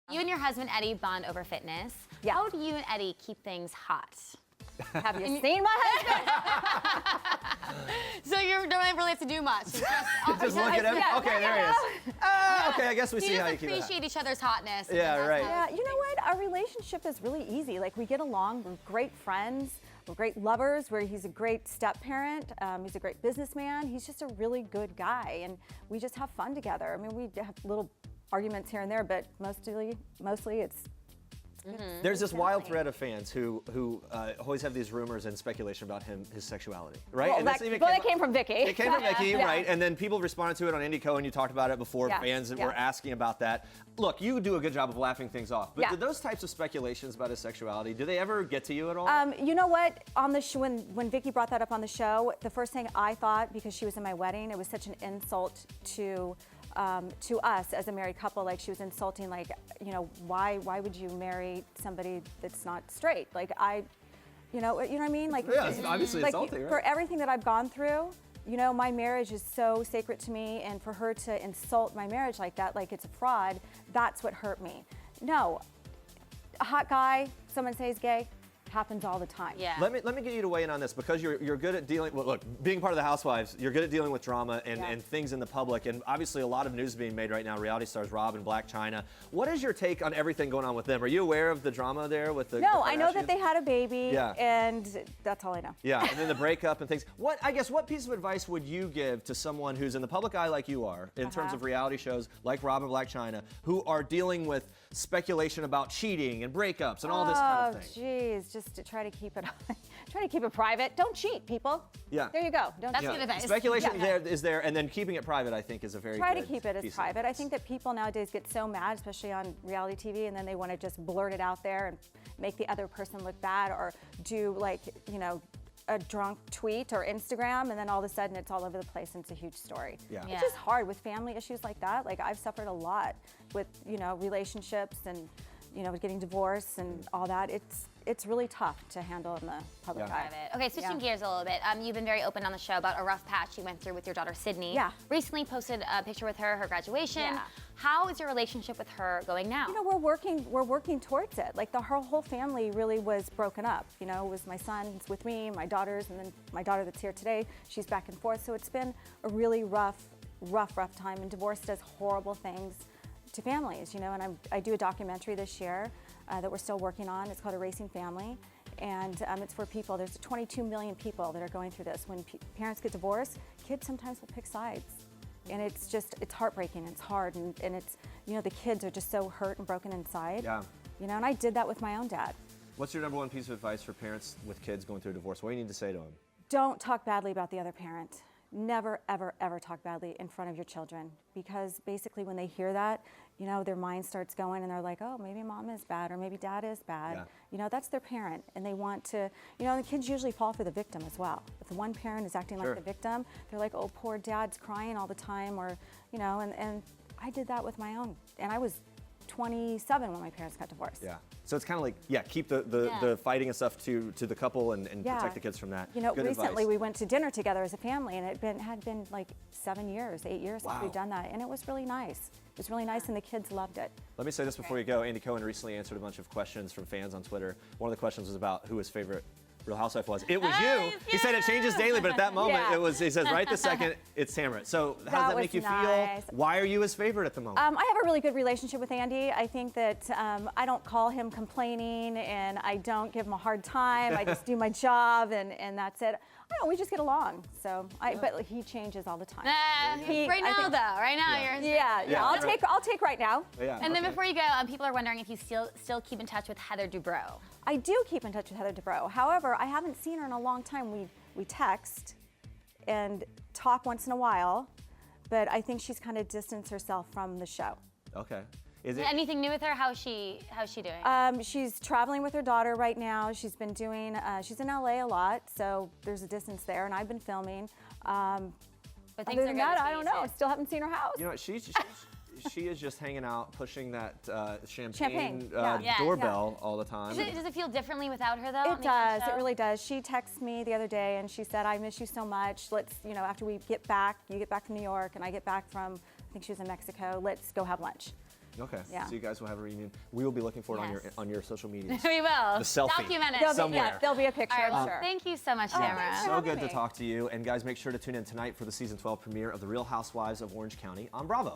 You and your husband, Eddie, bond over fitness. Yeah. How do you and Eddie keep things hot? Have you seen my husband? So you don't really have to do much. Just look at him. Yeah, Okay, there he is. Okay, I guess we see how you keep it hot. appreciate each other's hotness. Yeah, right. Yeah, you know what? Our relationship is really easy. Like, we get along. We're great friends. We're great lovers. He's a great step-parent. He's a great businessman. He's just a really good guy, and we just have fun together. I mean, we have little arguments here and there, but mostly it's There's this wild thread of fans who always have these rumors and speculation about his sexuality, right? Well, and that came from Vicki. It came from Vicki, Yeah. right? And then people responded to it on IndyCo, and you talked about it before. Yeah. Fans Yeah. were asking about that. Look, you do a good job of laughing things off, but Yeah. do those types of speculations about his sexuality, do they ever get to you at all? You know what? On the show, when Vicki brought that up on the show, the first thing I thought, because she was in my wedding, it was such an insult to us as a married couple. Like, she was insulting, like, you know, why would you marry somebody that's not straight? Like, you know what I mean? Like, Yeah, it's obviously like, insulting, right? For everything that I've gone through, you know, my marriage is so sacred to me, and for her to insult my marriage like that, like it's a fraud, that's what hurt me. No, a hot guy, someone says gay, happens all the time. Yeah. Let me get you to weigh in on this, because you're good at dealing. Well, look, being part of the Housewives, you're good at dealing with drama and things in the public, and obviously a lot of news being made right now. Reality stars Rob and Blac Chyna. What is your take on everything going on with them? Are you aware of the drama there with the? No, the I know that Kardashians? they had a baby, Yeah. and that's all I know. Yeah, and then the breakup and things. What piece of advice would you give to someone who's in the public eye like you are, in terms of reality shows like Rob and Blac Chyna, who are dealing with speculation about cheating and breakups and all this kind of thing? Oh, geez, just to try to keep it private. Don't cheat, people. Yeah. There you go. Don't That's cheat. good advice. Speculation is there, and then keeping it private, I think, is a very Try to good keep it as piece of private. I advice. think that people nowadays get so mad, especially on reality TV, and then they want to just blurt it out there and make the other person look bad, or do, like, you know, a drunk tweet or Instagram, and then all of a sudden it's all over the place and it's a huge story. Yeah. It's just hard with family issues like that. Like, I've suffered a lot with, you know, relationships and, you know, getting divorced and all that. It's really tough to handle in the public eye. Okay, switching gears a little bit. You've been very open on the show about a rough patch you went through with your daughter, Sidney. Yeah. Recently posted a picture with her graduation. Yeah. How is your relationship with her going now? You know, we're working towards it. Like, her whole family really was broken up. You know, it was my son's with me, my daughters, and then my daughter that's here today, she's back and forth. So it's been a really rough time, and divorce does horrible things to families, you know, and I do a documentary this year that we're still working on. It's called A Racing Family, and it's for people. There's 22 million people that are going through this. When parents get divorced, kids sometimes will pick sides. And it's heartbreaking, it's hard, and it's, you know, the kids are just so hurt and broken inside. Yeah. You know, and I did that with my own dad. What's your number one piece of advice for parents with kids going through a divorce? What do you need to say to them? Don't talk badly about the other parent. Never, ever, ever talk badly in front of your children, because basically when they hear that, you know, their mind starts going and they're like, oh, maybe mom is bad or maybe dad is bad. Yeah. You know, that's their parent, and they want to, you know, the kids usually fall for the victim as well. If the one parent is acting like the victim, they're like, oh, poor dad's crying all the time, or, you know, and I did that with my own, and I was 27 when my parents got divorced. Yeah. So it's kind of like, keep the fighting and stuff to the couple and protect the kids from that. You know, Good recently advice. we went to dinner together as a family, and it had been like 7 years, 8 years since Wow. we've done that, and it was really nice. It was really nice, and the kids loved it. Let me say this before you go. Andy Cohen recently answered a bunch of questions from fans on Twitter. One of the questions was about who his favorite Real Housewife was. It was you. He said it changes daily, but at that moment, he says right this second, it's Tamra. So how does that make you feel? Why are you his favorite at the moment? I have a really good relationship with Andy. I think that I don't call him complaining, and I don't give him a hard time. I just do my job, and that's it. I don't know, we just get along. So, but he changes all the time. Right now, you're. I'll take right now. Yeah, And then before you go, people are wondering if you still keep in touch with Heather Dubrow. I do keep in touch with Heather Dubrow. However, I haven't seen her in a long time. We text and talk once in a while, but I think she's kind of distanced herself from the show. Okay. Is it Anything new with her? How's she doing? She's traveling with her daughter right now. She's been doing, she's in LA a lot, so there's a distance there, and I've been filming. But things Other are than good that, with I you don't know. I too. still haven't seen her house. You know, she is just hanging out, pushing that champagne yeah. doorbell all the time. Does it feel differently without her though? It does. It really does. She texted me the other day and she said, I miss you so much. Let's, you know, after we get back, you get back from New York and I get back from, I think she was in Mexico, let's go have lunch. Okay. Yeah. So you guys will have a reunion. We will be looking for it on your social media. We will. The selfie. Document it. Somewhere. There'll be a picture, All right, I'm sure. Thank you so much, Tamra. thanks for So having good to me. talk to you. And guys, make sure to tune in tonight for the season 12 premiere of The Real Housewives of Orange County on Bravo.